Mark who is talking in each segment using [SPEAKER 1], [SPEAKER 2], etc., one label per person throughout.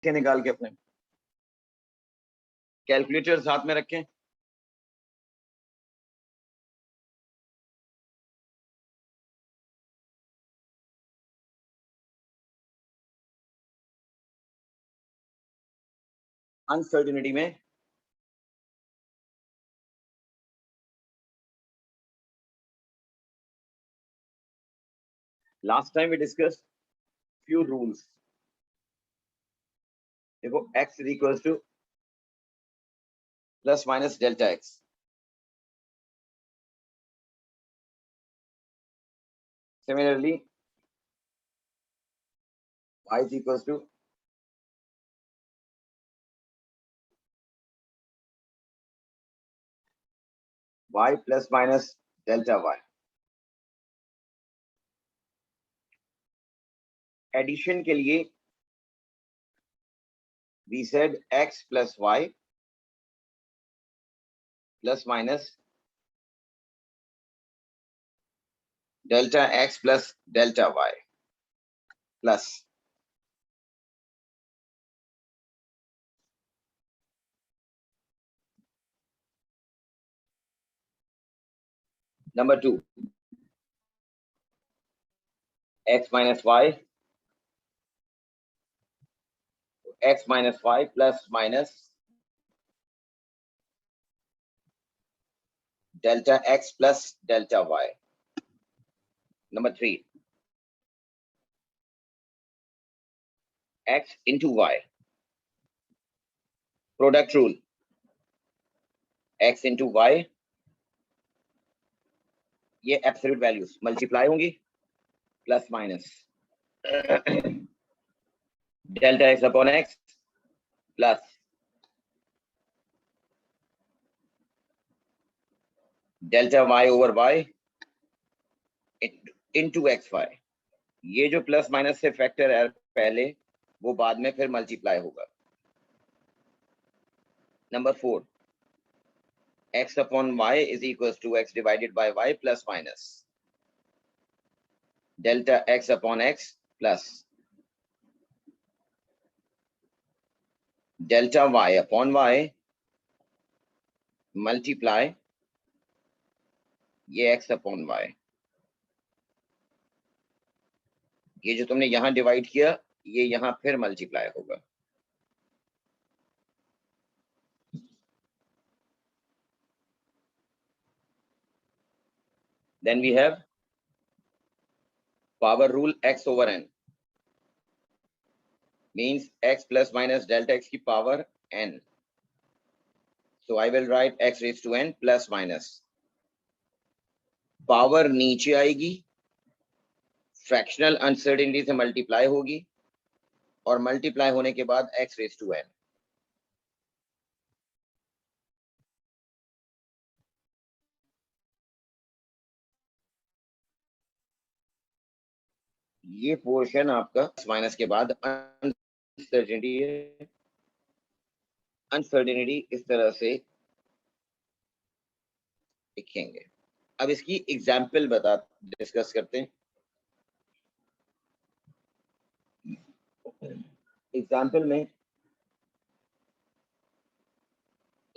[SPEAKER 1] के निकाल के अपने कैलकुलेटर्स हाथ में रखें। अनसर्टिनिटी में last time we discuss few rules. देखो x is equal to plus minus delta x, similarly y is equal to y plus minus delta y। Addition के लिए we said x plus y plus minus delta x plus delta y plus number 2 x minus y, x minus y plus minus delta x plus delta y. Number 3 x into y, product rule, x into y, ये absolute values multiply होंगी plus minus delta x upon x plus delta y over y into x y. ये जो plus minus से factor है पहले, वो बाद में फिर मल्टीप्लाई होगा। Number 4 x upon y is equals to x divided by y plus minus delta x upon x plus delta y upon y multiply ये x upon y। ये जो तुमने यहां डिवाइड किया, ये यहां फिर मल्टीप्लाई होगा। Then we have power rule x over n means x plus minus delta x की power n. So I will write x raised to n plus minus power नीचे आएगी, फ्रैक्शनल अनसर्टेनिटी से multiply होगी और multiply होने के बाद x raise to n। ये पोर्शन आपका माइनस के बाद अनसर्टेनिटी है। अनसर्टेनिटी इस तरह से लिखेंगे। अब इसकी एग्जाम्पल डिस्कस करते हैं। एग्जाम्पल में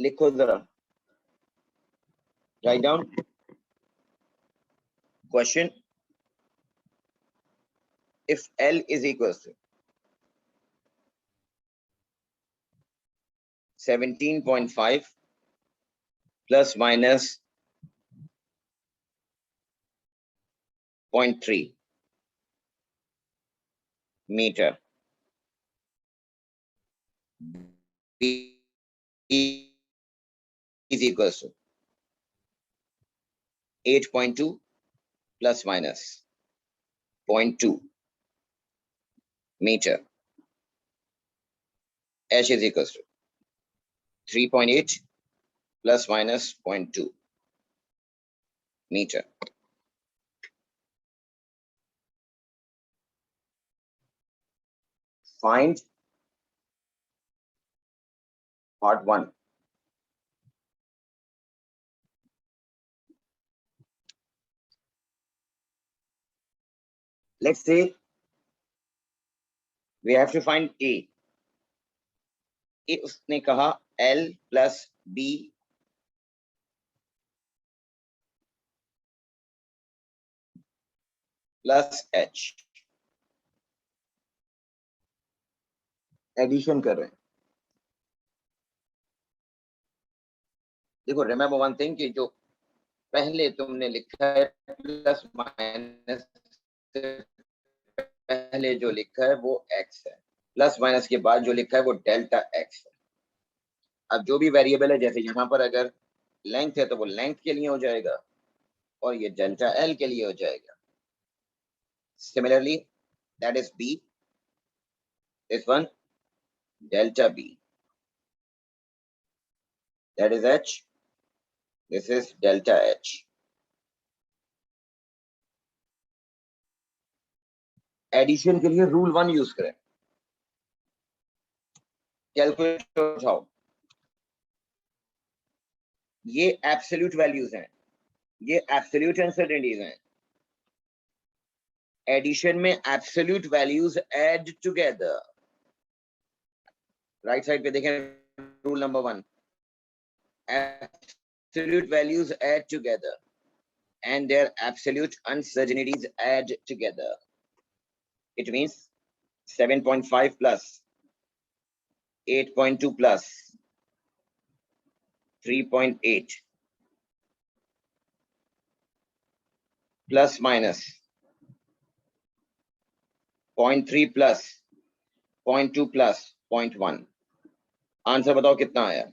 [SPEAKER 1] लिखो जरा, write down question. If L is equals to 17.5 plus minus 0.3 meter, B is equals to 8.2 plus minus 0.2 meter, H is equals to 3.8 plus minus 0.2 meter. Find part 1. Let's say we have to find A. उसने कहा L plus B plus H, addition कर रहे हैं। देखो remember one thing कि जो पहले तुमने लिखा है प्लस माइनस से पहले जो लिखा है वो x है, प्लस माइनस के बाद जो लिखा है वो डेल्टा x है। अब जो भी वेरिएबल है, जैसे यहाँ पर अगर लेंथ है तो वो लेंथ के लिए हो जाएगा और ये डेल्टा L के लिए हो जाएगा। Similarly that is B, this one delta B, that is H, this is delta H. Addition के लिए रूल 1 यूज करें, कैलकुलेट उठाओ। ये एब्सोल्यूट वैल्यूज हैं, ये एब्सोल्यूट अनसर्टेनिटीज हैं। एडिशन में absolute values add together. Right side पे देखें rule number 1, absolute values add together and their absolute uncertainties add together. It means 7.5 plus 8.2 plus 3.8 plus minus 0.3 plus 0.2 plus 0.1. Answer बताओ कितना आया?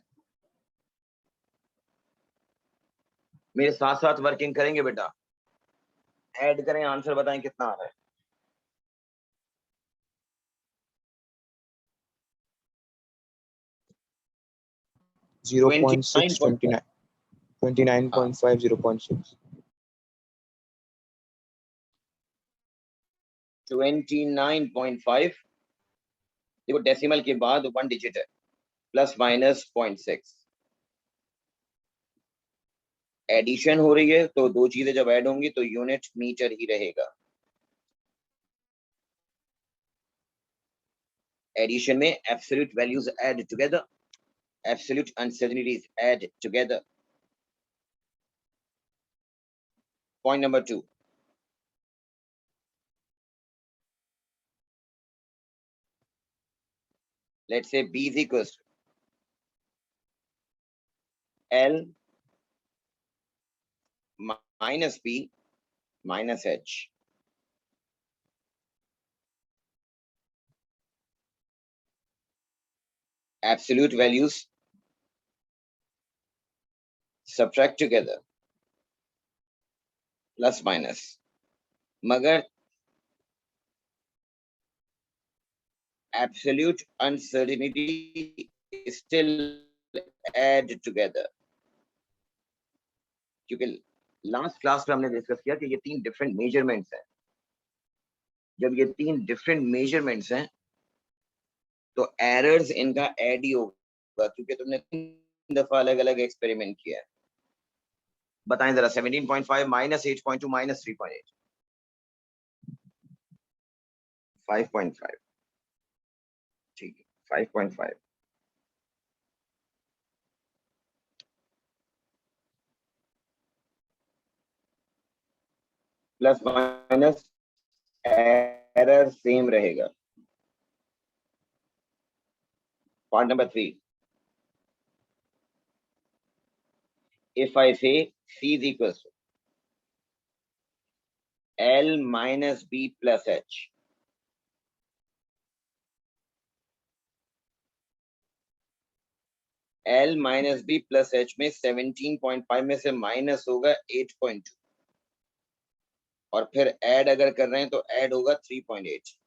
[SPEAKER 1] मेरे साथ साथ वर्किंग करेंगे बेटा, ऐड करें, आंसर बताएं कितना आ रहा है।
[SPEAKER 2] 0.6, 29.5, 0.6.
[SPEAKER 1] 29.5। देखो डेसिमल के बाद 1 डिजिट है, प्लस माइनस 0.6। एडिशन हो रही है तो दो चीजें जब ऐड होंगी तो यूनिट मीटर ही रहेगा। एडिशन में absolute values add together, absolute uncertainties add together. Point number 2, let's say B is equals to L minus B minus H. Absolute values subtract together, plus minus, मगर absolute uncertainty still add together, क्योंकि last class में हमने discuss किया कि ये 3 different measurements हैं। जब ये 3 डिफरेंट मेजरमेंट्स हैं तो एरर्स इनका ऐड ही होगा, क्योंकि तुमने 3 दफा अलग अलग एक्सपेरिमेंट किया है। बताएं जरा, 17.5 माइनस 8.2 माइनस 3.8, 5.5, ठीक है 5.5। प्लस माइनस एरर सेम रहेगा। Point number 3, if I say C is equals to L minus B plus H, L minus B plus H में 17.5 में से माइनस होगा 8.2 और फिर ऐड अगर कर रहे हैं तो ऐड होगा 3.8।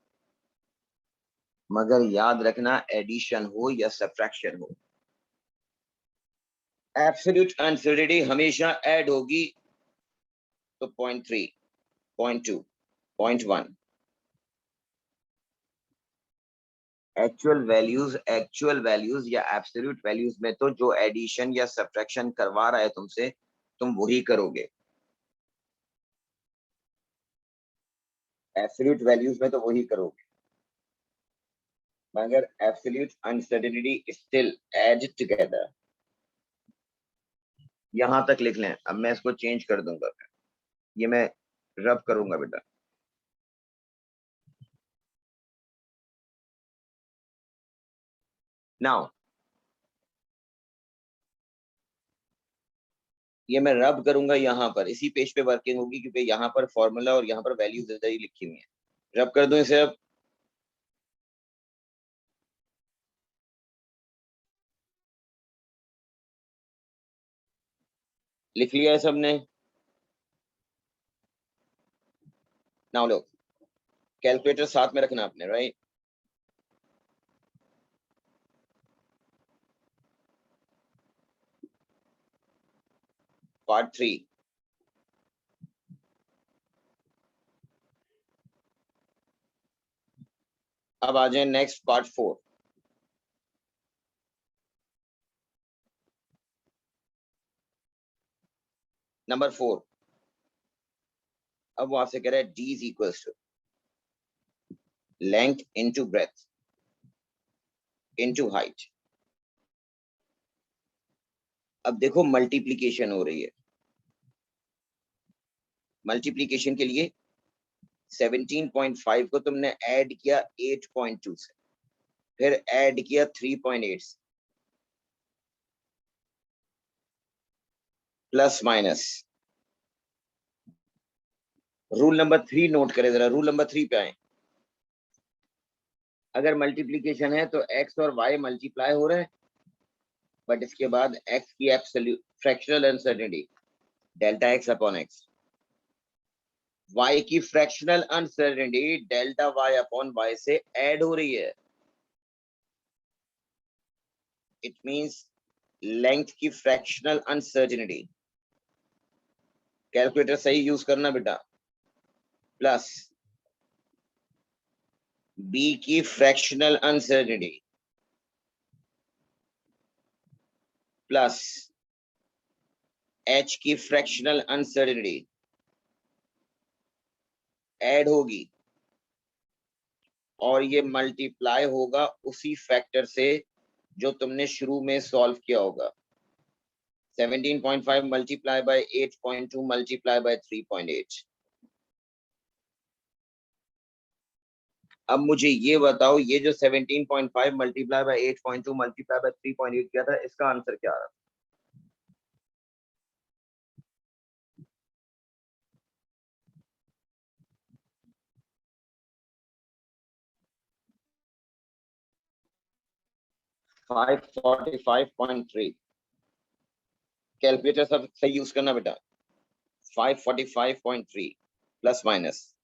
[SPEAKER 1] मगर याद रखना एडिशन हो या सब्ट्रैक्शन हो, एब्सोल्यूट अनसर्टेनिटी हमेशा ऐड होगी। तो 0.3, 0.2, 0.1 एक्चुअल वैल्यूज या एब्सोल्यूट वैल्यूज में तो जो एडिशन या सब्ट्रैक्शन करवा रहा है तुमसे, तुम वही करोगे। एब्सोल्यूट वैल्यूज में तो वही करोगे। मगर absolute uncertainty still add together. यहां तक लिख लें। अब मैं इसको चेंज कर दूंगा, ये मैं रब करूंगा बेटा। नाउ ये मैं रब करूंगा, यहाँ पर इसी पेज पे वर्किंग होगी क्योंकि यहाँ पर फॉर्मूला और यहाँ पर वैल्यूज इधर ही लिखी हुई है। रब कर दूं इसे। अब लिख लिया है सबने। नाउ लो, कैलकुलेटर साथ में रखना आपने, राइट। पार्ट 3। अब आ जाए नेक्स्ट पार्ट 4। नंबर 4। अब वो आपसे कह रहा है D is equals to length into breadth into height. अब देखो मल्टीप्लीकेशन हो रही है। मल्टीप्लीकेशन के लिए 17.5 को तुमने ऐड किया 8.2 से, फिर ऐड किया 3.8 से, plus minus. Rule number 3 note करें जरा, रूल नंबर 3 पे आए। अगर मल्टीप्लीकेशन है तो x और y मल्टीप्लाई हो रहे हैं, बट इसके बाद x की absolute fractional uncertainty delta x upon x, y की fractional uncertainty delta y upon y से ऐड हो रही है। इट मींस लेंथ की फ्रैक्शनल अनसर्टेनिटी, कैलकुलेटर सही यूज करना बेटा, प्लस b की फ्रैक्शनल अनसर्टेनिटी प्लस h की फ्रैक्शनल अनसर्टेनिटी ऐड होगी और ये मल्टीप्लाई होगा उसी फैक्टर से जो तुमने शुरू में सॉल्व किया होगा। 17.5 मल्टीप्लाई बाय 8.2 मल्टीप्लाई बाय 3.8। अब मुझे ये बताओ, ये जो 17.5 मल्टीप्लाई बाय 8.2 मल्टीप्लाई बाय 3.8 किया था, इसका आंसर क्या आ रहा? 545.3। कैलकुलेटर सब सही यूज करना बेटा। 545.3 प्लस माइनस,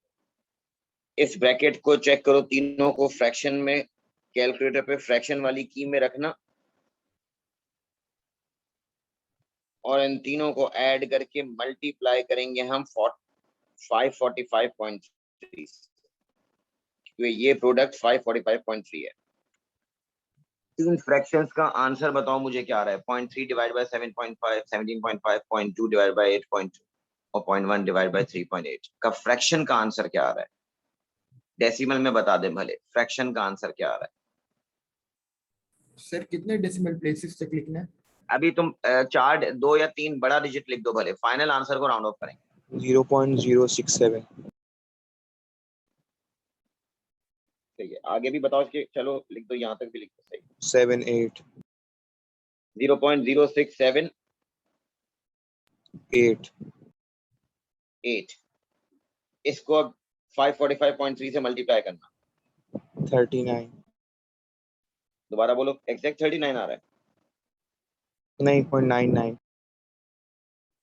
[SPEAKER 1] इस ब्रैकेट को चेक करो, तीनों को फ्रैक्शन में, कैलकुलेटर पे फ्रैक्शन वाली की में रखना और इन तीनों को ऐड करके मल्टीप्लाई करेंगे हम 545.3, तो ये प्रोडक्ट 545.3 है। तीन फ्रैक्शंस का आंसर बताओ मुझे क्या आ रहा है। 0.3 डिवाइड बाय 7.5, 17.5, 0.2 डिवाइड बाय 8.2 और 0.1 डिवाइड बाय 3.8 का फ्रैक्शन का आंसर क्या आ रहा है? डेसिमल में बता दे भले, फ्रैक्शन का आंसर क्या आ रहा है?
[SPEAKER 2] सर कितने डेसिमल प्लेसेस तक लिखना है?
[SPEAKER 1] अभी तुम 4, 2 या 3 बड़ा डिजिट लिख दो भले, फाइनल आंसर को राउंड ऑफ करेंगे।
[SPEAKER 3] 0.067।
[SPEAKER 1] ठीक है, आगे भी बताओ इसके, चलो लिख दो, यहाँ तक भी लिख दो सही।
[SPEAKER 3] 78।
[SPEAKER 1] 0.067
[SPEAKER 3] 8।
[SPEAKER 1] इसको अब 545.3 से मल्टीप्लाई करना।
[SPEAKER 3] 39।
[SPEAKER 1] दोबारा बोलो, एग्जैक्ट 39 आ रहा है।
[SPEAKER 3] 9.99।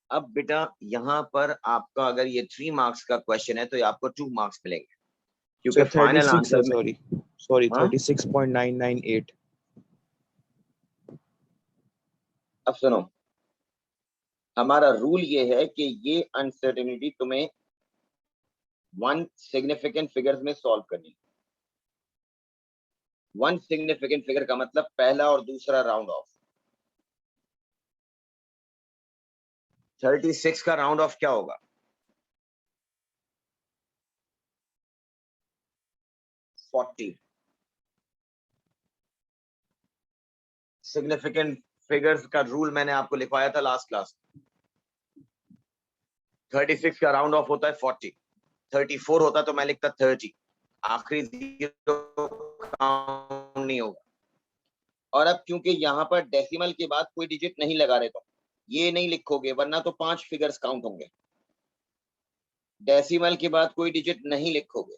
[SPEAKER 1] अब बेटा यहाँ पर आपका अगर ये 3 मार्क्स का क्वेश्चन है तो ये आपको 2 मार्क्स मिलेंगे क्योंकि
[SPEAKER 3] सर
[SPEAKER 1] फाइनल
[SPEAKER 3] 36
[SPEAKER 1] आंसर में।
[SPEAKER 3] सॉरी
[SPEAKER 1] हाँ?
[SPEAKER 3] 36.998।
[SPEAKER 1] अब सुनो, हमारा रूल ये है कि ये अनसर्टेनिटी तुम्हें 1 सिग्निफिकेंट फिगर्स में सॉल्व करनी। 1 सिग्निफिकेंट फिगर का मतलब पहला और दूसरा राउंड ऑफ। 36 का राउंड ऑफ क्या होगा? 40। सिग्निफिकेंट फिगर्स का रूल मैंने आपको लिखवाया था लास्ट क्लास। 36 का राउंड ऑफ होता है 40, 34 होता तो मैं लिखता 30, आखिरी जीरो काउंट नहीं होगा। और अब क्योंकि यहाँ पर डेसिमल के बाद कोई डिजिट नहीं लगा रहे तो ये नहीं लिखोगे, वरना तो 5 फिगर्स काउंट होंगे। डेसिमल के बाद कोई डिजिट नहीं लिखोगे।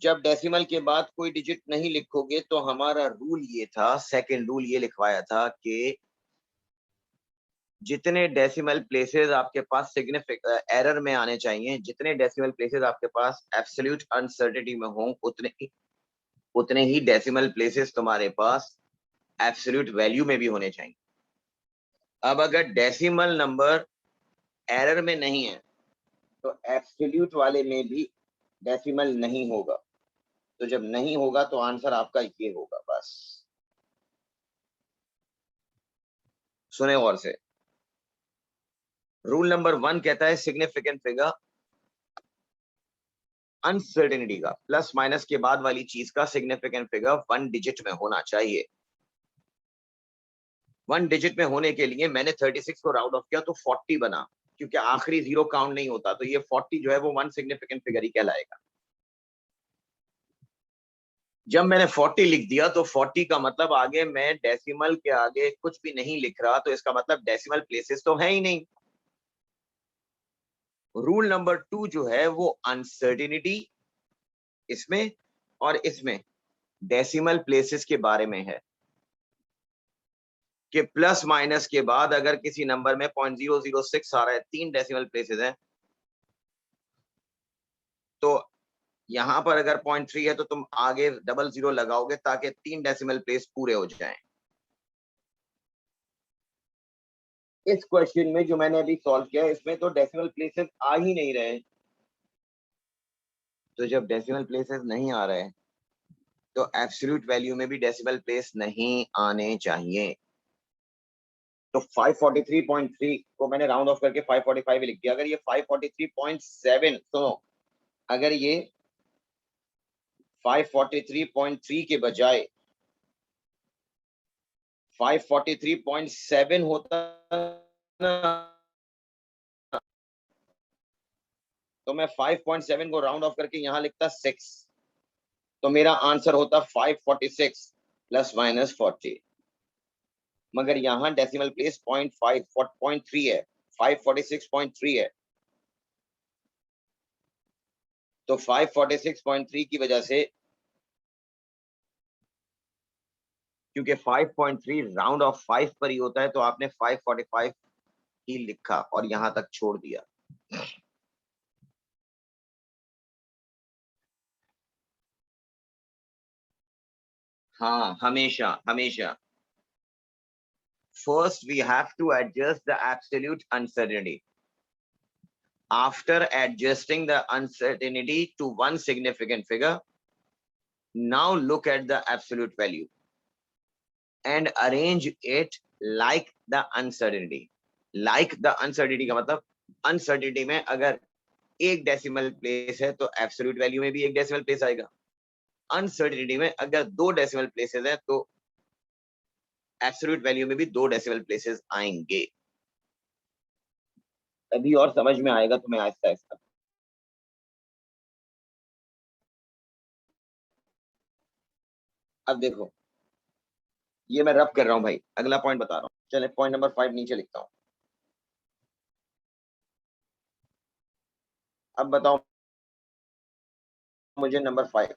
[SPEAKER 1] जब डेसिमल के बाद कोई डिजिट नहीं लिखोगे तो हमारा रूल ये था, सेकंड रूल ये लिखवाया था कि जितने डेसिमल प्लेसेस आपके पास सिग्निफिकेंट एरर में आने चाहिए, जितने डेसिमल प्लेसेस आपके पास एब्सोल्यूट अनसर्टेनिटी में हों, उतने ही डेसिमल प्लेसेस तुम्हारे पास एब्सोल्यूट वैल्यू में भी होने चाहिए। अब अगर डेसिमल नंबर एरर में नहीं है तो एब्सोल्यूट वाले में भी डेसिमल नहीं होगा। तो जब नहीं होगा तो आंसर आपका ये होगा। बस सुने और से, रूल नंबर 1 कहता है सिग्निफिकेंट फिगर अनसर्टेनिटी का प्लस माइनस के बाद वाली चीज का सिग्निफिकेंट फिगर 1 डिजिट में होना चाहिए। 1 डिजिट में होने के लिए मैंने 36 को राउंड ऑफ किया तो 40 बना, क्योंकि आखिरी जीरो काउंट नहीं होता, तो ये 40 जो है वो 1 सिग्निफिकेंट फिगर ही कहलाएगा। जब मैंने 40 लिख दिया तो 40 का मतलब आगे मैं डेसिमल के आगे कुछ भी नहीं लिख रहा, तो इसका मतलब डेसिमल प्लेसेस तो है ही नहीं। रूल नंबर 2 जो है वो अनसर्टेनिटी इसमें और इसमें डेसिमल प्लेसेस के बारे में है कि प्लस माइनस के बाद अगर किसी नंबर में 0.006 आ रहा है, 3 डेसिमल प्लेसेस हैं, तो यहां पर अगर 0.3 है तो तुम आगे डबल जीरो लगाओगे ताकि 3 डेसिमल प्लेस पूरे हो जाएं। इस क्वेश्चन में जो मैंने अभी सॉल्व किया इसमें तो डेसिमल प्लेसेस आ ही नहीं रहे। तो जब डेसिमल प्लेसेस नहीं आ रहे तो एब्सोल्यूट वैल्यू में भी डेसिमल प्लेस नहीं आने चाहिए। तो 543.3 को मैंने राउंड ऑफ करके 545 लिख दिया। अगर ये 543.7, सुनो, अगर ये 543.3 के बजाय 543.7 होता ना, तो मैं 5.7 को राउंड ऑफ करके यहां लिखता 6, तो मेरा आंसर होता 546 प्लस माइनस 40। मगर यहाँ डेसिमल प्लेस 0.3 है, 546.3 है, तो 546.3 की वजह से, क्योंकि 5.3 राउंड ऑफ 5 पर ही होता है, तो आपने 545 ही लिखा और यहां तक छोड़ दिया। हाँ, हमेशा हमेशा first we have to adjust the absolute uncertainty. After adjusting the uncertainty to one significant figure, now look at the absolute value and arrange it like the uncertainty. Like the uncertainty का मतलब uncertainty में अगर एक decimal place है तो absolute value में भी एक डेसिमल प्लेस आएगा। अनसर्टेनिटी में अगर 2 डेसिमल प्लेसेस है तो एब्सोल्यूट वैल्यू में भी 2 डेसिमल प्लेसेस आएंगे। अभी और समझ में आएगा तुम्हें आहिस्ता आहिस्ता। अब देखो, ये मैं रब कर रहा हूं भाई, अगला पॉइंट बता रहा हूं। चले पॉइंट नंबर 5 नीचे लिखता हूं। अब बताओ मुझे नंबर 5,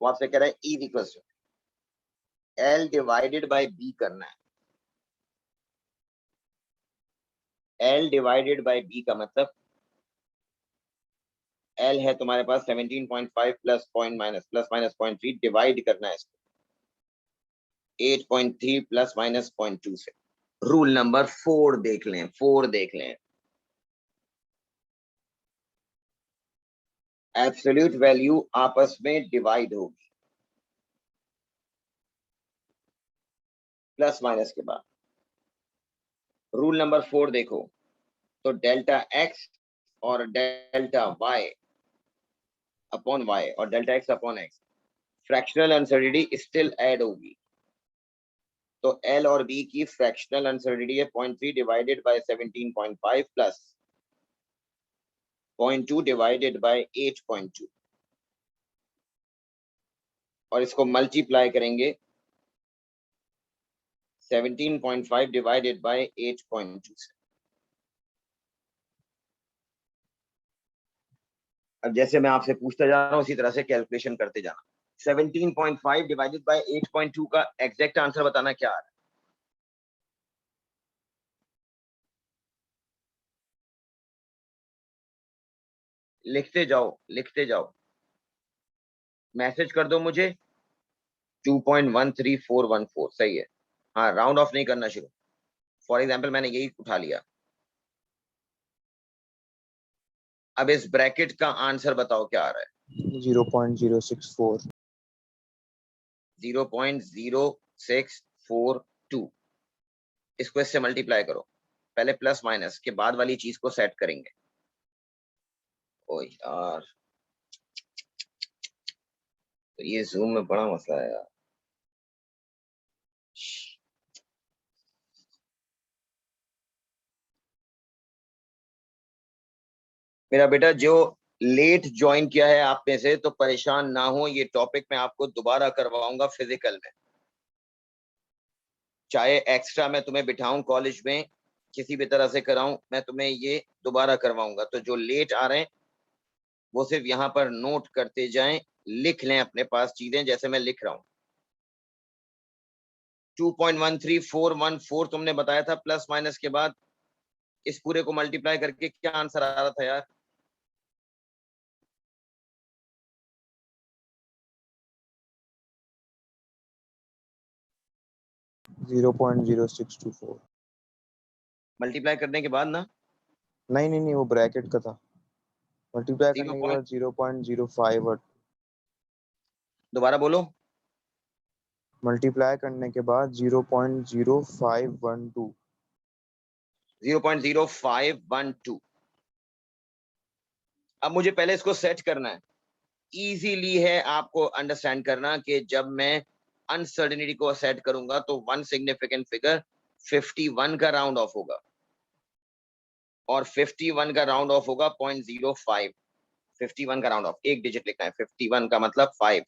[SPEAKER 1] वो आपसे कह रहा है E equals to L divided by B करना है। L डिवाइडेड बाय B का मतलब L है तुम्हारे पास 17.5 प्लस पॉइंट माइनस 0.3 डिवाइड करना है इसको 8.3 प्लस माइनस 0.2 से। रूल नंबर 4 देख लें, 4 देख लें। एब्सोल्यूट वैल्यू आपस में डिवाइड होगी प्लस माइनस के बाद। रूल नंबर 4 देखो, तो डेल्टा x और डेल्टा y अपॉन y और delta x upon x, fractional uncertainty still add होगी। तो L और B की फ्रैक्शनल अनसर्टेनिटी है 0.3 divided by 17.5 plus 0.2 divided by 8.2 और इसको मल्टीप्लाई करेंगे 17.5 डिवाइडेड बाय 8.2 से। अब जैसे मैं आपसे पूछता जा रहा हूं उसी तरह से कैलकुलेशन करते जाना। 17.5 डिवाइडेड बाय 8.2 का एग्जैक्ट आंसर बताना क्या आ रहा है। लिखते जाओ मैसेज कर दो मुझे। 2.13414 सही है। हाँ, राउंड ऑफ नहीं करना शुरू। फॉर एग्जाम्पल मैंने यही उठा लिया। अब इस ब्रैकेट का आंसर बताओ क्या आ रहा है।
[SPEAKER 3] 0.064
[SPEAKER 1] 0.0642 इसको इससे मल्टीप्लाई करो। पहले प्लस माइनस के बाद वाली चीज को सेट करेंगे। ओ यार, तो ये जूम में बड़ा मसला है यार। मेरा बेटा जो लेट ज्वाइन किया है आप में से, तो परेशान ना हो, ये टॉपिक मैं आपको दोबारा करवाऊंगा फिजिकल में। चाहे एक्स्ट्रा मैं तुम्हें बिठाऊं कॉलेज में, किसी भी तरह से कराऊं, मैं तुम्हें ये दोबारा करवाऊंगा। तो जो लेट आ रहे हैं वो सिर्फ यहाँ पर नोट करते जाएं, लिख लें अपने पास चीजें जैसे मैं लिख रहा हूं। 2.13414 तुमने बताया था, प्लस माइनस के बाद इस पूरे को मल्टीप्लाई करके क्या आंसर आ रहा था यार।
[SPEAKER 3] 0.0624
[SPEAKER 1] मल्टीप्लाई करने के बाद ना
[SPEAKER 3] नहीं, वो ब्रैकेट का था। मल्टीप्लाई
[SPEAKER 1] जीरो
[SPEAKER 3] करने के
[SPEAKER 1] पॉइंट
[SPEAKER 3] बाद 0.05 और
[SPEAKER 1] दोबारा बोलो।
[SPEAKER 3] मल्टीप्लाई करने के बाद 0.0512
[SPEAKER 1] 0.0512। अब मुझे पहले इसको सेट करना है। इजीली है आपको अंडरस्टैंड करना कि जब मैं अनसर्टेनिटी को सेट करूंगा तो वन सिग्निफिकेंट फिगर 51 का राउंड ऑफ होगा और 51 का राउंड ऑफ होगा 0.05। 51 का राउंड ऑफ एक डिजिट लिखना है, 51 का मतलब 5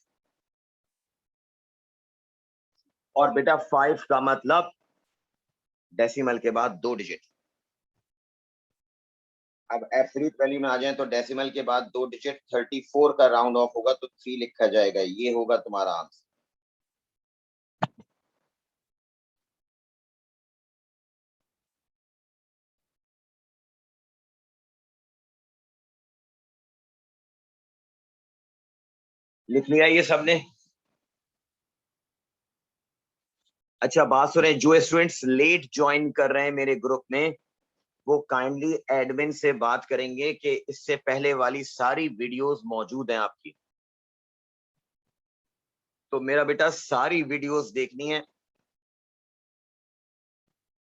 [SPEAKER 1] और बेटा 5 का मतलब डेसिमल के बाद 2 डिजिट। अब एब्सोल्यूट वैल्यू में आ जाए तो डेसिमल के बाद 2 डिजिट 34 का राउंड ऑफ होगा तो 3 लिखा जाएगा। ये होगा तुम्हारा आंसर। लिख लिया ये सबने। अच्छा बात सुने, जो स्टूडेंट्स लेट ज्वाइन कर रहे हैं मेरे ग्रुप में, वो काइंडली एडमिन से बात करेंगे कि इससे पहले वाली सारी वीडियोस मौजूद हैं आपकी। तो मेरा बेटा सारी वीडियोस देखनी है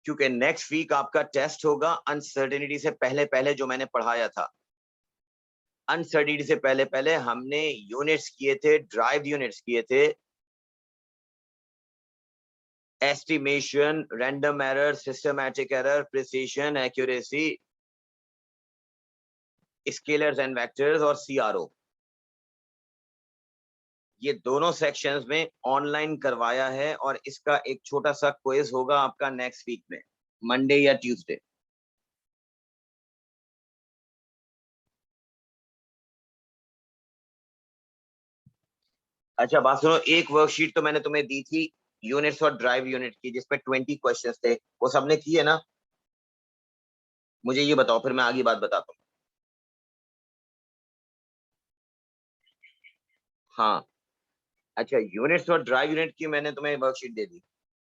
[SPEAKER 1] क्योंकि नेक्स्ट वीक आपका टेस्ट होगा अनसर्टेनिटी से पहले पहले। जो मैंने पढ़ाया था अनसर्टेनिटी से पहले पहले हमने यूनिट्स किए थे, ड्राइव यूनिट्स किए थे, estimation, random error, systematic error, precision, accuracy, scalars and vectors और सीआरओ। ये दोनों सेक्शंस में ऑनलाइन करवाया है और इसका एक छोटा सा क्विज होगा आपका नेक्स्ट वीक में, मंडे या ट्यूसडे। अच्छा बात सुनो, एक वर्कशीट तो मैंने तुम्हें दी थी यूनिट्स और ड्राइव यूनिट की जिसपे 20 क्वेश्चंस थे, वो सबने किए ना। मुझे ये बताओ फिर मैं आगे बात बताता हूँ। हाँ अच्छा, यूनिट्स और ड्राइव यूनिट की मैंने तुम्हें वर्कशीट दे दी।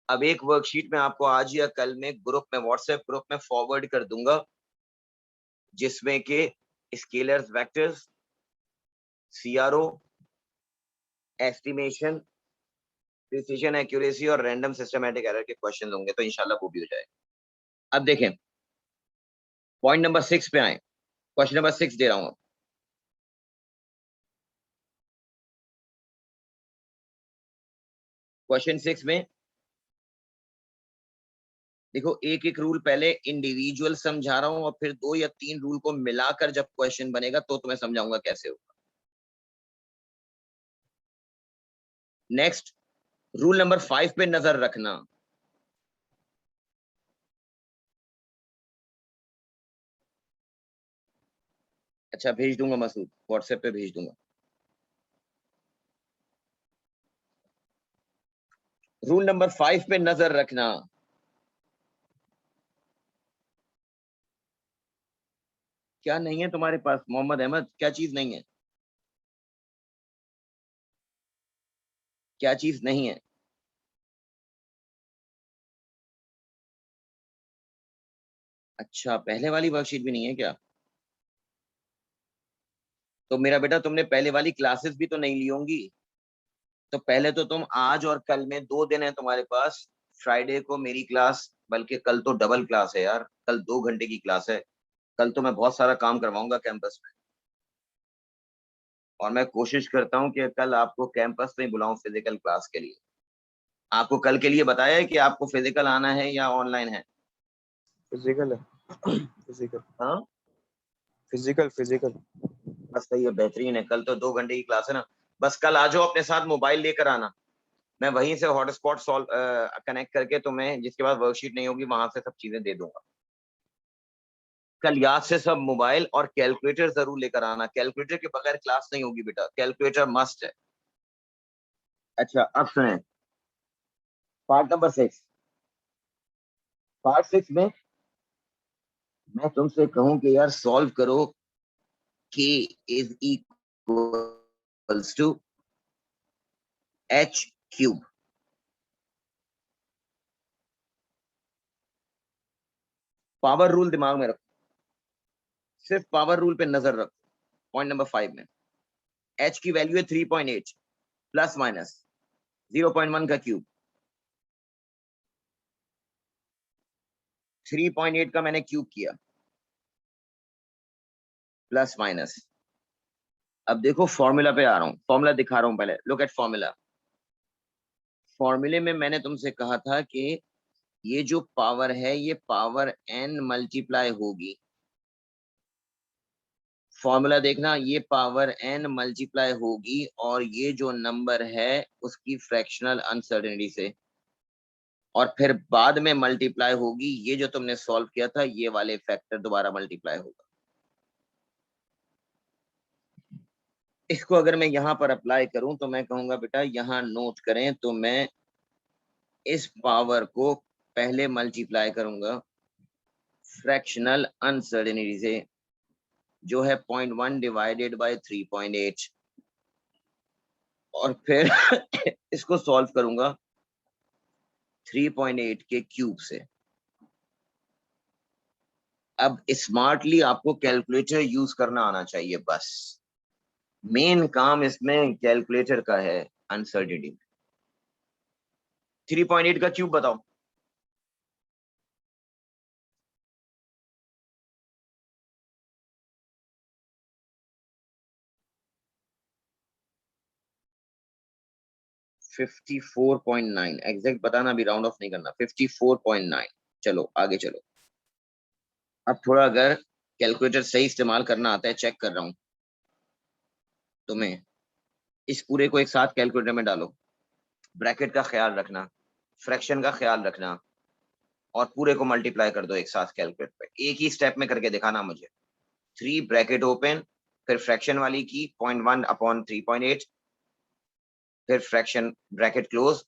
[SPEAKER 1] अब एक वर्कशीट मैं आपको आज या कल में ग्रुप में, व्हाट्सएप ग्रुप में फॉरवर्ड कर दूंगा जिसमें के scalars, vectors, CRO, estimation, precision, accuracy और रैंडम सिस्टमैटिक एरर के क्वेश्चन होंगे, तो इंशाल्लाह वो भी हो जाएगा। अब देखें पॉइंट नंबर 6 पे आए। क्वेश्चन नंबर 6 दे रहा हूं। क्वेश्चन 6 में देखो एक एक रूल पहले इंडिविजुअल समझा रहा हूं और फिर 2 या 3 रूल को मिलाकर जब क्वेश्चन बनेगा तो तुम्हें समझाऊंगा कैसे होगा। नेक्स्ट, रूल नंबर 5 पे नजर रखना। अच्छा भेज दूंगा मसूद, व्हाट्सएप पे भेज दूंगा। रूल नंबर 5 पे नजर रखना। क्या नहीं है तुम्हारे पास मोहम्मद अहमद, क्या चीज नहीं है? क्या चीज नहीं है? अच्छा पहले वाली वर्कशीट भी नहीं है क्या? तो मेरा बेटा तुमने पहले वाली क्लासेस भी तो नहीं ली होंगी। तो पहले तो तुम आज और कल में 2 दिन है तुम्हारे पास। फ्राइडे को मेरी क्लास, बल्कि कल तो डबल क्लास है यार, कल 2 घंटे की क्लास है। कल तो मैं बहुत सारा काम करवाऊंगा कैंपस में, और मैं कोशिश करता हूँ कि कल आपको कैंपस में बुलाऊं फिजिकल क्लास के लिए। आपको कल के लिए बताया है कि आपको फिजिकल आना है या ऑनलाइन है?
[SPEAKER 3] फिजिकल है। फिजिकल।
[SPEAKER 1] हाँ
[SPEAKER 3] फिजिकल फिजिकल।
[SPEAKER 1] बस सही है, बेहतरीन है। कल तो 2 घंटे की क्लास है ना। बस कल आ जाओ, अपने साथ मोबाइल लेकर आना। मैं वहीं से हॉटस्पॉट सॉल्व कनेक्ट करके तुम्हें, जिसके बाद वर्कशीट नहीं होगी, वहां से सब चीजें दे दूंगा। कल याद से सब मोबाइल और कैलकुलेटर जरूर लेकर आना। कैलकुलेटर के बगैर क्लास नहीं होगी बेटा, कैलकुलेटर मस्ट है। अच्छा अब सुने, पार्ट नंबर 6। पार्ट 6 में मैं तुमसे कहूं कि यार सॉल्व करो k is equals to h cube. Power rule दिमाग में रखो, सिर्फ पावर रूल पे नजर रखो। पॉइंट नंबर 5 में h की वैल्यू है 3.8 प्लस माइनस 0.1 का क्यूब। 3.8 का मैंने क्यूब किया, प्लस माइनस। अब देखो फॉर्मूला पे आ रहा हूं, फॉर्मूला दिखा रहा हूं। पहले लुक एट फॉर्मूला। फॉर्मूले में मैंने तुमसे कहा था कि ये जो पावर है ये पावर n मल्टीप्लाई होगी। फॉर्मूला देखना, ये पावर n मल्टीप्लाई होगी और ये जो नंबर है उसकी फ्रैक्शनल अनसर्टेनिटी से, और फिर बाद में मल्टीप्लाई होगी। ये जो तुमने सॉल्व किया था ये वाले फैक्टर दोबारा मल्टीप्लाई होगा। इसको अगर मैं यहां पर अप्लाई करूं तो मैं कहूंगा बेटा यहां नोट करें, तो मैं इस पावर को पहले मल्टीप्लाई करूंगा फ्रैक्शनल अनसर्टेनिटी से, जो है 0.1 डिवाइडेड बाय 3.8, और फिर इसको सॉल्व करूंगा 3.8 के क्यूब से। अब स्मार्टली आपको कैलकुलेटर यूज करना आना चाहिए बस। मेन काम इसमें कैलकुलेटर का है अनसर्टेनिटी। 3.8 का क्यूब बताओ। फिफ्टी 54.9 एग्जैक्ट बताना, अभी राउंड ऑफ नहीं करना। 54.9। चलो आगे चलो। अब थोड़ा अगर कैलकुलेटर सही इस्तेमाल करना आता है, चेक कर रहा हूं तुम्हें। इस पूरे को एक साथ कैलकुलेटर में डालो, ब्रैकेट का ख्याल रखना, फ्रैक्शन का ख्याल रखना, और पूरे को मल्टीप्लाई कर दो एक साथ कैलकुलेटर पे। एक ही स्टेप में करके दिखाना मुझे। 3 ब्रैकेट ओपन, फिर फ्रैक्शन वाली की 0.1 अपॉन 3.8, फिर फ्रैक्शन ब्रैकेट क्लोज,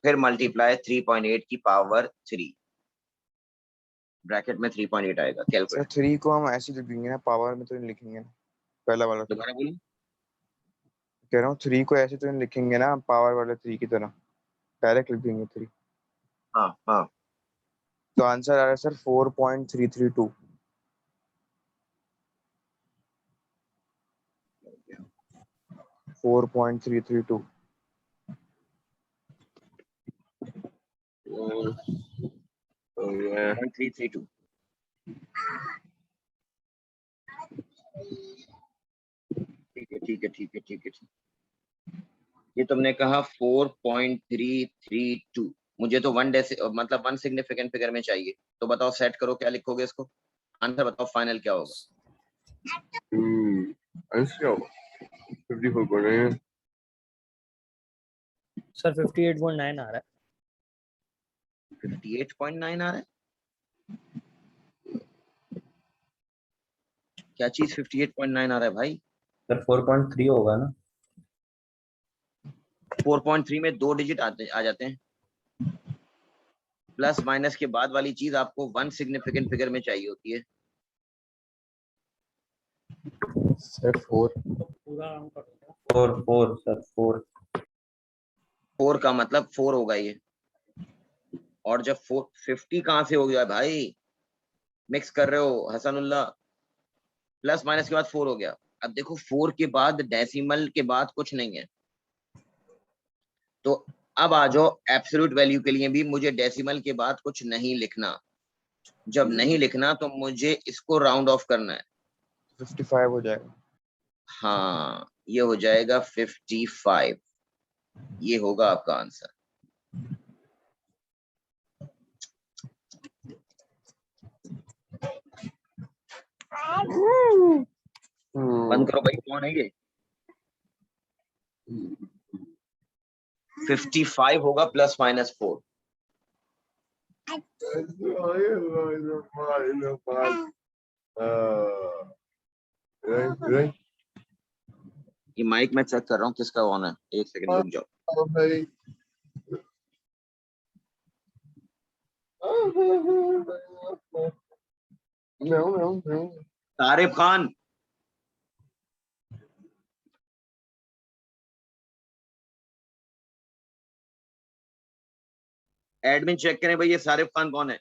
[SPEAKER 1] फिर मल्टीप्लाई 3.8 की पावर 3, ब्रैकेट में 3.8 आएगा
[SPEAKER 3] सर
[SPEAKER 1] कैलकुलेटर।
[SPEAKER 3] 3 को हम ऐसे लिखेंगे ना, पावर में तो नहीं लिखेंगे ना, पहला वाला तो।
[SPEAKER 1] दोबारा बोलो।
[SPEAKER 3] कह रहा हूँ 3 को ऐसे तो नहीं लिखेंगे ना, पावर वाले 3 की तरह डायरेक्ट लिख देंगे 3।
[SPEAKER 1] हाँ हाँ।
[SPEAKER 3] तो आंसर आ रहा है सर 4.332। 4.332।
[SPEAKER 1] 332। ठीक है ठीक है ठीक है ठीक है ठीक। ये तुमने कहा 4.332। मुझे तो मतलब वन सिग्निफिकेंट फिगर में चाहिए। तो बताओ सेट करो, क्या लिखोगे इसको, आंसर बताओ फाइनल क्या होगा।
[SPEAKER 3] आंसर 54.9
[SPEAKER 4] सर 58.9 आ रहा है।
[SPEAKER 1] 58.9 आ रहा है? क्या चीज 58.9 आ रहा है भाई?
[SPEAKER 4] सर 4.3 होगा ना।
[SPEAKER 1] 4.3 में 2 डिजिट आ जाते हैं। प्लस माइनस के बाद वाली चीज आपको वन सिग्निफिकेंट फिगर में चाहिए होती है।
[SPEAKER 3] Sir 4
[SPEAKER 4] 4 sir 4।
[SPEAKER 1] 4 का मतलब 4 होगा ये। और जब 50 कहां से हो गया भाई, मिक्स कर रहे हो हसनुल्लाह। प्लस माइनस के बाद 4 हो गया। अब देखो 4 के बाद डेसिमल के बाद कुछ नहीं है। तो अब आ जाओ एब्सोल्यूट वैल्यू के लिए भी मुझे डेसिमल के बाद कुछ नहीं लिखना। जब नहीं लिखना तो मुझे इसको राउंड ऑफ करना है।
[SPEAKER 3] 55 हो जाएगा।
[SPEAKER 1] हाँ, ये हो जाएगा 55। ये होगा आपका आंसर। बंद करो भाई, कौन है ये? 55 होगा प्लस माइनस 4। ये माइक में चेक कर रहा हूँ किसका ऑन है, एक सेकंड रुक जाओ। तारिफ खान, एडमिन चेक करें भाई, ये सारिफ खान कौन है?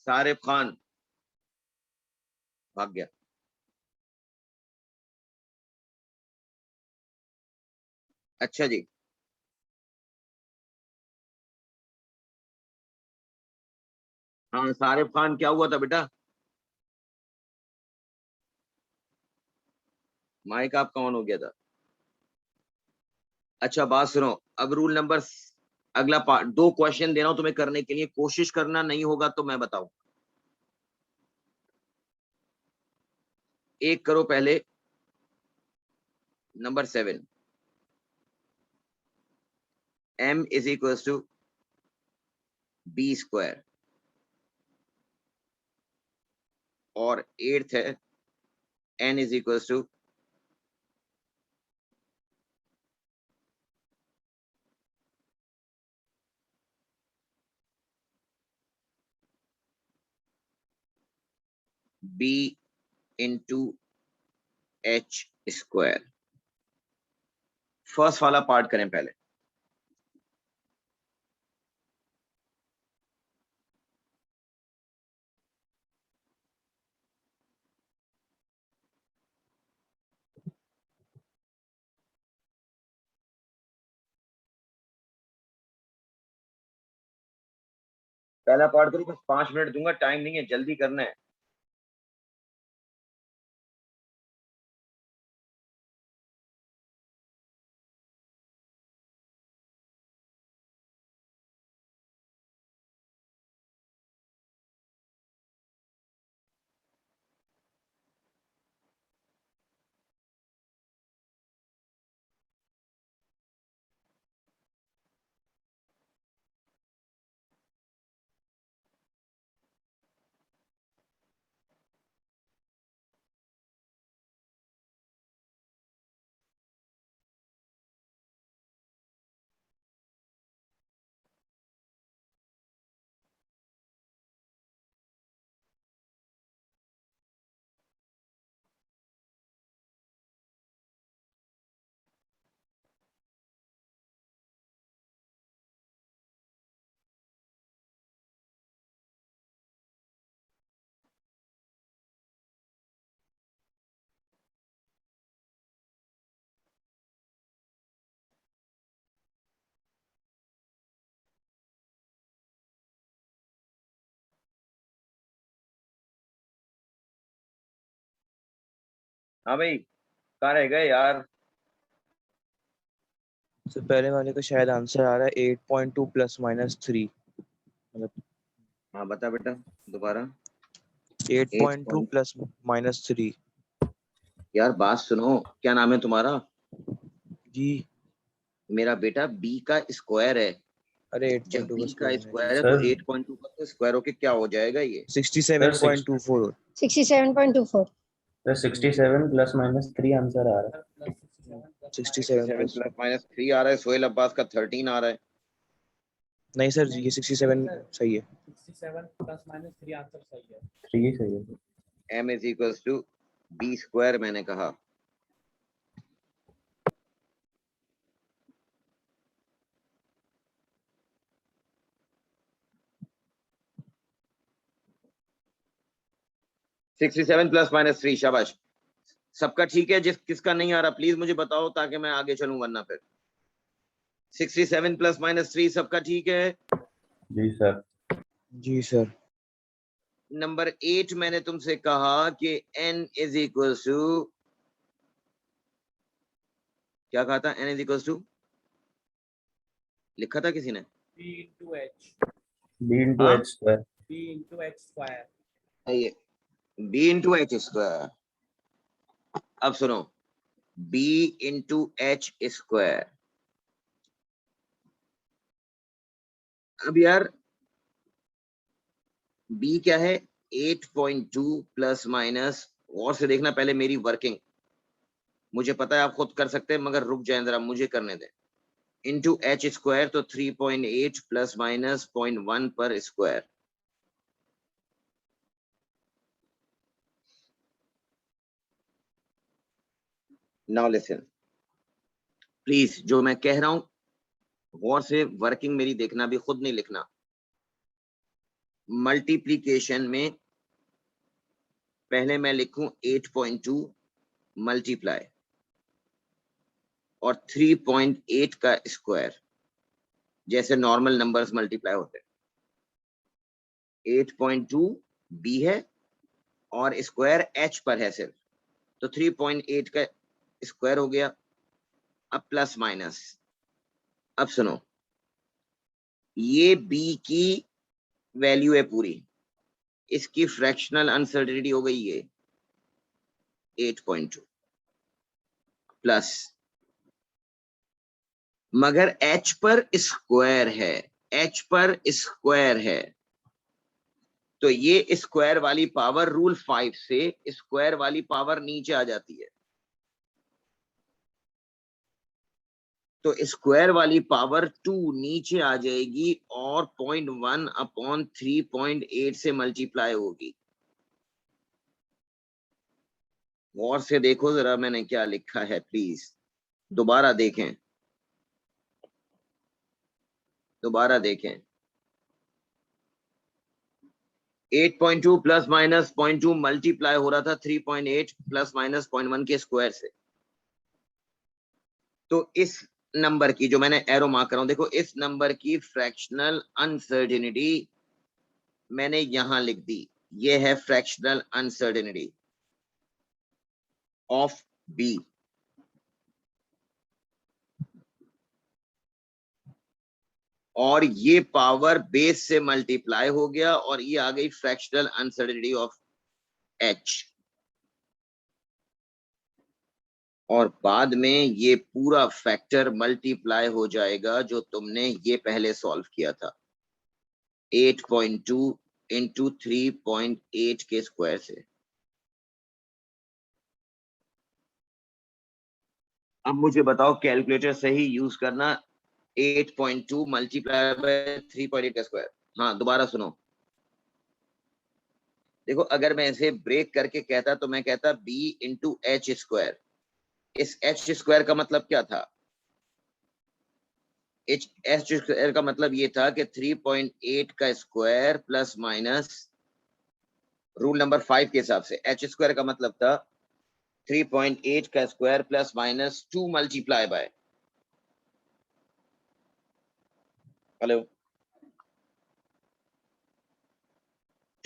[SPEAKER 1] सारिफ खान भाग गया। अच्छा जी, हाँ सारिफ खान, क्या हुआ था बेटा? माइक आपका ऑन हो गया था। अच्छा बात सुनो, अब रूल नंबर, अगला पार्ट, 2 क्वेश्चन दे रहा हूं तुम्हें करने के लिए, कोशिश करना, नहीं होगा तो मैं बताऊं। एक करो पहले, number 7, m is equal to B square, और 8th है n is equal to b into h square. First वाला पार्ट करें पहले। पहला पार्ट करो, बस 5 मिनट दूंगा, टाइम नहीं है, जल्दी करना है। हाँ भाई कहाँ रह गए यार?
[SPEAKER 3] तो पहले वाले का शायद आंसर आ रहा है 8.2 प्लस माइनस 3, मतलब
[SPEAKER 1] हाँ बता बेटा दोबारा।
[SPEAKER 3] 8.2 प्लस माइनस 3।
[SPEAKER 1] यार बात सुनो, क्या नाम है तुम्हारा?
[SPEAKER 3] जी
[SPEAKER 1] मेरा बेटा बी का स्क्वायर है।
[SPEAKER 3] अरे
[SPEAKER 1] जब
[SPEAKER 3] 8.2 का
[SPEAKER 1] बी का
[SPEAKER 3] स्क्वायर है जी
[SPEAKER 1] स्क्वायर है तो
[SPEAKER 4] सर
[SPEAKER 1] 8.2 का तो स्क्वायर होके क्या हो जाएगा ये?
[SPEAKER 3] 67.24।
[SPEAKER 5] 67.24
[SPEAKER 4] सर 67 प्लस माइनस 3 आंसर आ रहा है।
[SPEAKER 3] 67
[SPEAKER 1] 67
[SPEAKER 3] प्लस,
[SPEAKER 1] प्लस माइनस 3 आ रहा है। सोहेल अब्बास का 13 आ रहा है।
[SPEAKER 3] नहीं सर जी ये 67 सही है।
[SPEAKER 2] 67 प्लस माइनस 3 आंसर सही है।
[SPEAKER 4] 3 सही है।
[SPEAKER 1] m is equals to B square मैंने कहा। $67 प्लस माइनस 3, शाबाश। सबका ठीक है? जिस किसका नहीं आ रहा प्लीज मुझे बताओ ताकि मैं आगे चलूं, वरना फिर 67 प्लस माइनस 3 सबका ठीक है?
[SPEAKER 4] जी सर।
[SPEAKER 3] जी सर।
[SPEAKER 1] नंबर 8 मैंने तुमसे कहा कि n इज इक्वल टू, क्या कहा था? n इज इक्वल टू, लिखा था किसी ने?
[SPEAKER 2] b into h
[SPEAKER 4] b into
[SPEAKER 1] हाँ
[SPEAKER 4] H square.
[SPEAKER 2] b into h square
[SPEAKER 1] ये b इंटू एच स्क्वायर। अब सुनो, b इंटू एच स्क्वायर। अब यार b क्या है? 8.2 प्लस माइनस, और से देखना पहले मेरी वर्किंग। मुझे पता है आप खुद कर सकते हैं मगर रुक जाए जरा, मुझे करने दें। इंटू एच स्क्वायर तो 3.8 प्लस माइनस 0.1 पर स्क्वायर। नाउ लिसन प्लीज, जो मैं कह रहा हूं गौर से वर्किंग मेरी देखना, भी खुद नहीं लिखना। मल्टीप्लीकेशन में पहले मैं लिखूं 8.2 मल्टीप्लाई और 3.8 का स्क्वायर, जैसे नॉर्मल नंबर्स मल्टीप्लाई होते हैं। 8.2 बी है और स्क्वायर एच पर है सिर्फ, तो 3.8 का स्क्वायर हो गया। अब प्लस माइनस, अब सुनो, ये बी की वैल्यू है पूरी, इसकी फ्रैक्शनल अनसर्टेनिटी हो गई ये 8.2 प्लस, मगर h पर स्क्वायर है, h पर स्क्वायर है, तो ये स्क्वायर वाली पावर रूल 5 से स्क्वायर वाली पावर नीचे आ जाती है। तो स्क्वायर वाली पावर 2 नीचे आ जाएगी और 0.1 अपॉन 3.8 से मल्टीप्लाई होगी। गौर से देखो जरा मैंने क्या लिखा है, प्लीज दोबारा देखें, दोबारा देखें। 8.2 प्लस माइनस 0.2 मल्टीप्लाई हो रहा था 3.8 प्लस माइनस 0.1 के स्क्वायर से। तो इस नंबर की, जो मैंने एरो मार्क कर रहा हूं, देखो इस नंबर की फ्रैक्शनल अनसर्टेनिटी मैंने यहां लिख दी। ये है फ्रैक्शनल अनसर्टेनिटी ऑफ बी। और ये पावर बेस से मल्टीप्लाई हो गया और ये आ गई फ्रैक्शनल अनसर्टेनिटी ऑफ एच। और बाद में ये पूरा फैक्टर मल्टीप्लाई हो जाएगा जो तुमने ये पहले सॉल्व किया था 8.2 इंटू 3.8 के स्क्वायर से। अब मुझे बताओ कैलकुलेटर सही यूज करना, 8.2 मल्टीप्लाई बाय 3.8 का स्क्वायर। हाँ दोबारा सुनो, देखो अगर मैं इसे ब्रेक करके कहता तो मैं कहता b इंटू एच स्क्वायर। इस एच स्क्वायर का मतलब क्या था? एच स्क्वायर का मतलब ये था कि 3.8 का square plus minus rule number 5 के हिसाब से एच स्क्वायर का मतलब था 3.8 का square plus minus 2 multiply by, hello,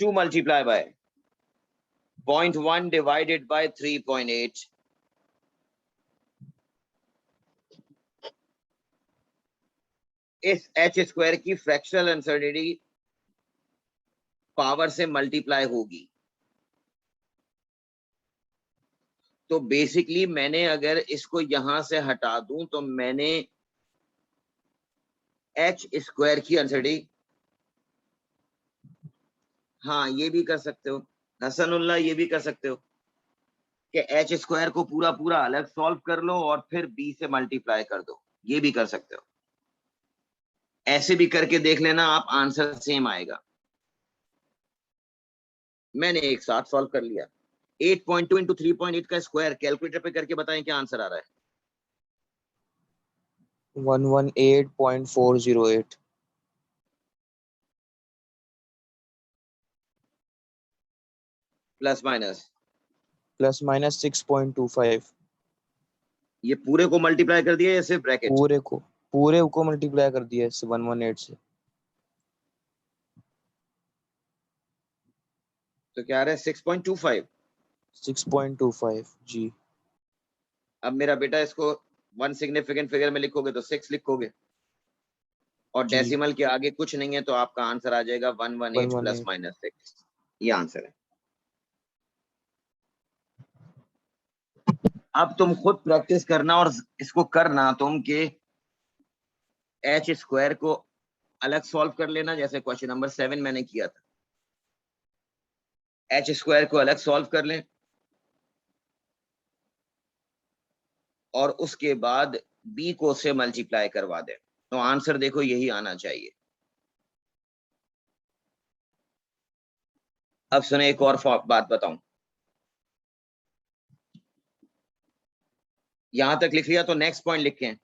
[SPEAKER 1] 2 multiply by 0.1 divided by 3.8 इस एच स्क्वायर की फ्रैक्शनल अनसर्टेनिटी पावर से मल्टीप्लाई होगी। तो बेसिकली मैंने अगर इसको यहां से हटा दूं तो मैंने एच स्क्वायर की अनसर्टेनिटी, हाँ ये भी कर सकते हो हसनुल्लाह, ये भी कर सकते हो कि एच स्क्वायर को पूरा पूरा अलग सॉल्व कर लो और फिर बी से मल्टीप्लाई कर दो, ये भी कर सकते हो। ऐसे भी करके देख लेना, आप आंसर सेम आएगा। मैंने एक साथ सॉल्व कर लिया। 8.2 इंटू 3.8 का स्क्वायर कैलकुलेटर पे करके बताएं क्या आंसर आ रहा है।
[SPEAKER 3] 118.408।
[SPEAKER 1] Plus minus
[SPEAKER 3] 6.25।
[SPEAKER 1] ये पूरे को मल्टीप्लाई कर दिया या सिर्फ ब्रैकेट?
[SPEAKER 3] पूरे को मल्टीप्लाई कर दिया इससे 118 से।
[SPEAKER 1] तो क्या आ रहा है 6.25।
[SPEAKER 3] 6.25 जी।
[SPEAKER 1] अब मेरा बेटा इसको वन सिग्निफिकेंट फिगर में लिखोगे तो 6 लिखोगे और
[SPEAKER 3] जी।
[SPEAKER 1] डेसिमल के आगे कुछ नहीं है तो आपका आंसर आ जाएगा 118 प्लस
[SPEAKER 3] 118।
[SPEAKER 1] माइनस 6। ये आंसर है। अब तुम खुद प्रैक्टिस करना और इसको करना तुम के एच स्क्वायर को अलग सॉल्व कर लेना, जैसे क्वेश्चन नंबर 7 मैंने किया था। एच स्क्वायर को अलग सॉल्व कर लें और उसके बाद बी को से मल्टीप्लाई करवा दें, तो आंसर देखो यही आना चाहिए। अब सुने एक और बात बताऊं, यहां तक लिख लिया तो नेक्स्ट पॉइंट लिखें,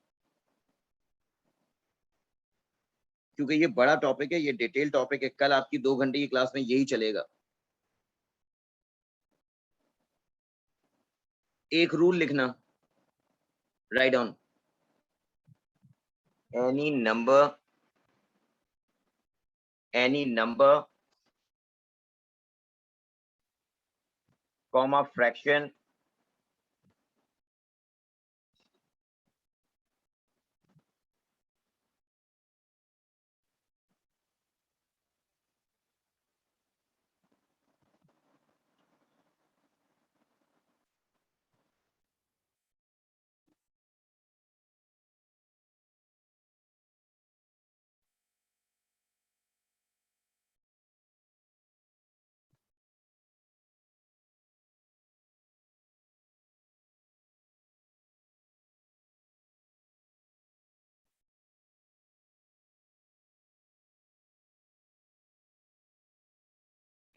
[SPEAKER 1] क्योंकि ये बड़ा टॉपिक है, ये डिटेल टॉपिक है। कल आपकी 2 घंटे की क्लास में यही चलेगा। एक रूल लिखना, write down, any number comma fraction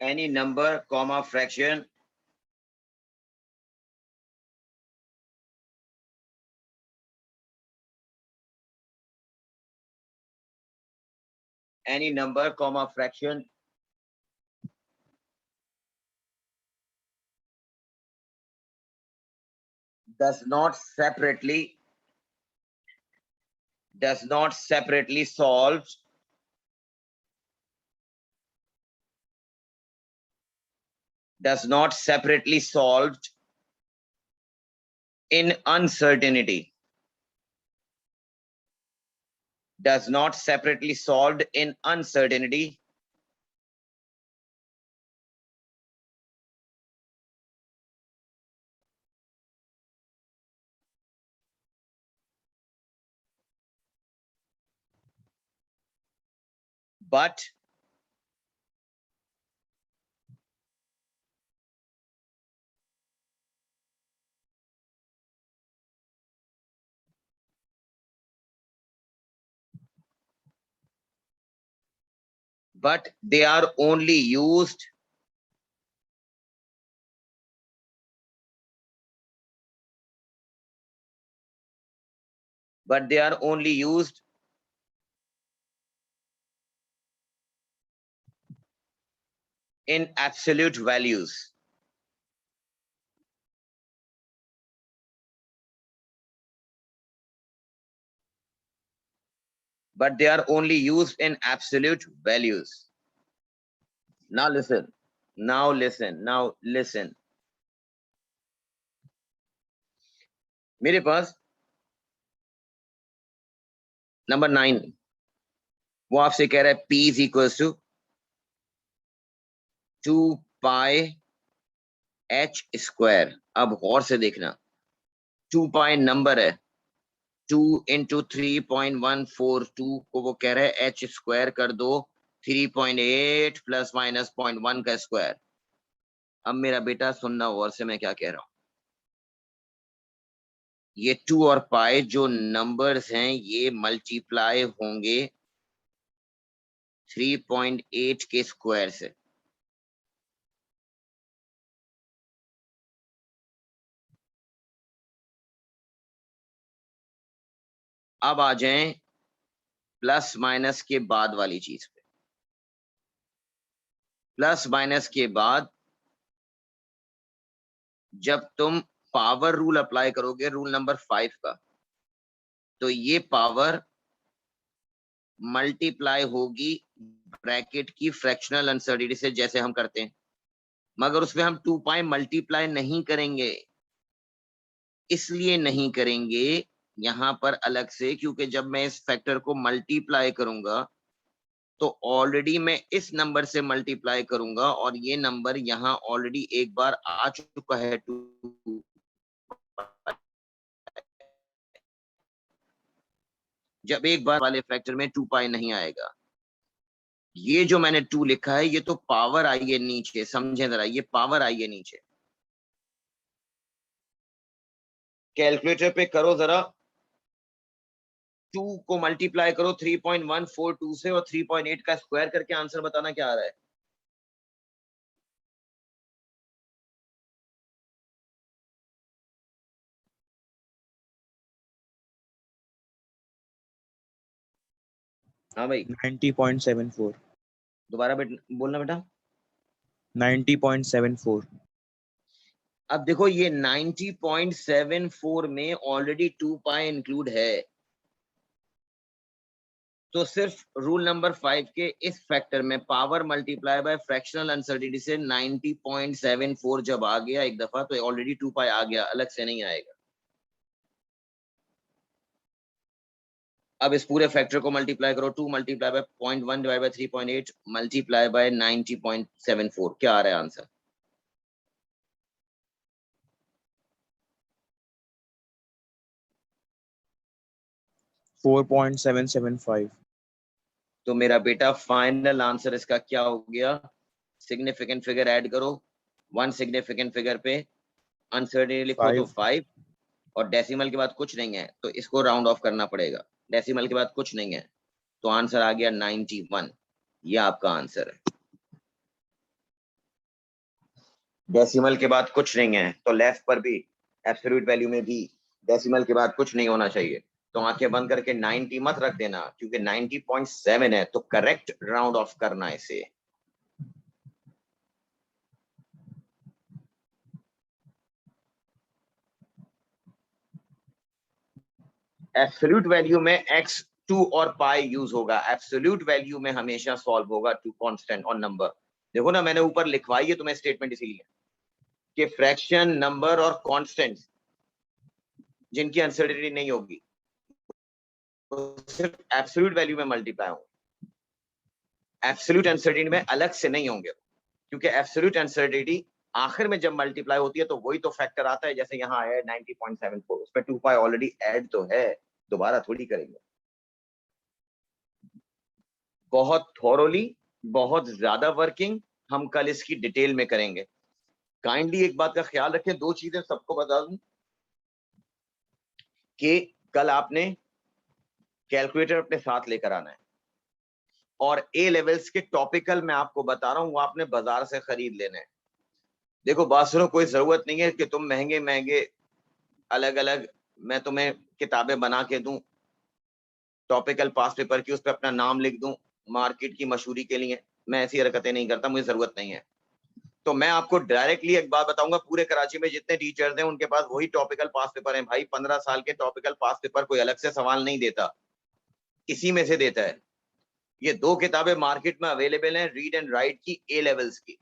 [SPEAKER 1] any number comma fraction any number comma fraction does not separately solve in uncertainty, does not separately solved in uncertainty but they are only used in absolute values. But they are only used in absolute values. Now listen. मेरे पास number 9 वो आपसे कह रहा है P is equal to 2 pi h square. अब गौर से देखना, 2 पाई नंबर है, 2 इंटू 3.142 को वो कह रहा है h स्क्वायर कर दो 3.8 प्लस माइनस 0.1 का स्क्वायर। अब मेरा बेटा सुनना गौर से मैं क्या कह रहा हूं। ये 2 और पाई जो नंबर्स हैं ये मल्टीप्लाई होंगे 3.8 के स्क्वायर से। अब आ जाएं प्लस माइनस के बाद वाली चीज पे। प्लस माइनस के बाद जब तुम पावर रूल अप्लाई करोगे, रूल नंबर 5 का, तो ये पावर मल्टीप्लाई होगी ब्रैकेट की फ्रैक्शनल अनसर्टेनिटी से, जैसे हम करते हैं, मगर उसमें हम 2 पाई मल्टीप्लाई नहीं करेंगे। इसलिए नहीं करेंगे यहां पर अलग से, क्योंकि जब मैं इस फैक्टर को मल्टीप्लाई करूंगा तो ऑलरेडी मैं इस नंबर से मल्टीप्लाई करूंगा और ये नंबर यहां ऑलरेडी एक बार आ चुका है 2। जब एक बार वाले फैक्टर में 2 पाई नहीं आएगा। ये जो मैंने 2 लिखा है ये तो पावर आई है नीचे, समझे जरा, ये पावर आई है नीचे। कैलकुलेटर पे करो जरा, 2 को मल्टीप्लाई करो 3.142 से और 3.8 का स्क्वायर करके आंसर बताना क्या आ रहा है। हाँ भाई
[SPEAKER 3] 90.74।
[SPEAKER 1] दोबारा बोलना बेटा।
[SPEAKER 3] 90.74।
[SPEAKER 1] अब देखो ये 90.74 में ऑलरेडी 2 पाई इंक्लूड है, तो सिर्फ रूल नंबर 5 के इस फैक्टर में power multiply by fractional uncertainty से 90.74 जब आ गया एक दफा तो ऑलरेडी 2 पाई आ गया, अलग से नहीं आएगा। अब इस पूरे फैक्टर को मल्टीप्लाई करो, 2 multiply by 0.1 divide by 3.8 multiply by 90.74, क्या आ रहा है आंसर?
[SPEAKER 3] $4.775।
[SPEAKER 1] तो मेरा बेटा फाइनल आंसर इसका क्या हो गया? सिग्निफिकेंट फिगर ऐड करो, 1 सिग्निफिकेंट फिगर पे अनसर्टेनिटी लिखो तो 5 और डेसिमल के बाद कुछ नहीं है तो इसको राउंड ऑफ करना पड़ेगा। डेसिमल के बाद कुछ नहीं है तो आंसर आ गया 91। ये आपका आंसर है। डेसिमल के बाद कुछ नहीं है तो लेफ्ट पर भी एब्सोल्यूट वैल्यू में भी डेसिमल के बाद कुछ नहीं होना चाहिए। तो आंखें बंद करके 90 मत रख देना, क्योंकि 90.7 है तो करेक्ट राउंड ऑफ करना इसे। एब्सोल्यूट वैल्यू में x2 और पाई यूज होगा, एब्सोल्यूट वैल्यू में हमेशा सॉल्व होगा टू कांस्टेंट और नंबर। देखो ना मैंने ऊपर लिखवाई है तुम्हें स्टेटमेंट इसीलिए कि फ्रैक्शन, नंबर और कांस्टेंट जिनकी अनसर्टेनिटी नहीं होगी तो सिर्फ एब्सोल्यूट वैल्यू में मल्टीप्लाई होंगे, एब्सोल्यूट अनसर्टेनिटी में अलग से नहीं होंगे, क्योंकि एब्सोल्यूट अनसर्टेनिटी आखिर में जब मल्टीप्लाई होती है तो वही तो फैक्टर आता है, जैसे यहाँ आया है 90.74, उसमें 2 पाई ऑलरेडी ऐड तो है, दोबारा थोड़ी करेंगे। बहुत थॉरोली, बहुत ज्यादा वर्किंग हम कल इसकी डिटेल में करेंगे। काइंडली एक बात का ख्याल रखें, 2 चीजें सबको बता दूं कि कल आपने कैलकुलेटर अपने साथ लेकर आना है और ए लेवल्स के टॉपिकल मैं आपको बता रहा हूं वो आपने बाजार से खरीद लेने हैं। देखो बात सुनो, कोई जरूरत नहीं है कि तुम महंगे महंगे अलग अलग मैं तुम्हें किताबें बना के दूं टॉपिकल पास पेपर की, उस पर अपना नाम लिख दूं मार्केट की मशहूरी के लिए। मैं ऐसी हरकतें नहीं करता, मुझे जरूरत नहीं है। तो मैं आपको डायरेक्टली एक बात बताऊंगा, पूरे कराची में जितने टीचर्स हैं उनके पास वही टॉपिकल पास पेपर हैं भाई। 15 साल के टॉपिकल पास पेपर कोई अलग से सवाल नहीं देता, इसी में से देता है। ये 2 किताबें मार्केट में अवेलेबल हैं, रीड एंड राइट की, ए लेवल्स की,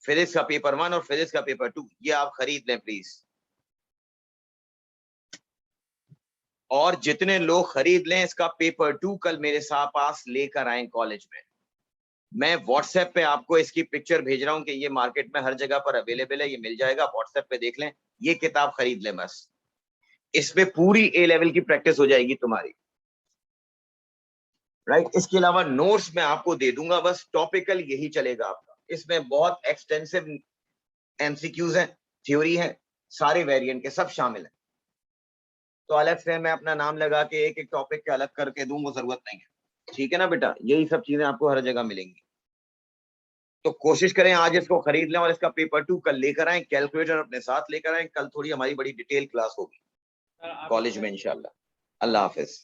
[SPEAKER 1] फिजिक्स का पेपर 1 और फिजिक्स का पेपर 2, ये आप खरीद लें प्लीज। और जितने लोग खरीद लें इसका पेपर 2 कल मेरे साथ पास लेकर आए कॉलेज में। मैं व्हाट्सएप पे आपको इसकी पिक्चर भेज रहा हूं कि ये मार्केट में हर जगह पर अवेलेबल है, ये मिल जाएगा, व्हाट्सएप पे देख लें, ये किताब खरीद लें बस। इसमें पूरी ए लेवल की प्रैक्टिस हो जाएगी तुम्हारी, राइट। इसके अलावा नोट्स मैं आपको दे दूंगा, बस टॉपिकल यही चलेगा आपका। इसमें बहुत एक्सटेंसिव एमसीक्यूज हैं, थ्योरी है, सारे वेरिएंट के सब शामिल हैं। तो अलग से मैं अपना नाम लगा के एक एक टॉपिक के अलग करके दूं, वो जरूरत नहीं है, ठीक है ना बेटा। यही सब चीजें आपको हर जगह मिलेंगी। तो कोशिश करें आज इसको खरीद लें और इसका पेपर 2 कल लेकर आए, कैलकुलेटर अपने साथ लेकर आए। कल थोड़ी हमारी बड़ी डिटेल क्लास होगी
[SPEAKER 2] सर, आप
[SPEAKER 1] कॉलेज में इंशाल्लाह। अल्लाह हाफिज।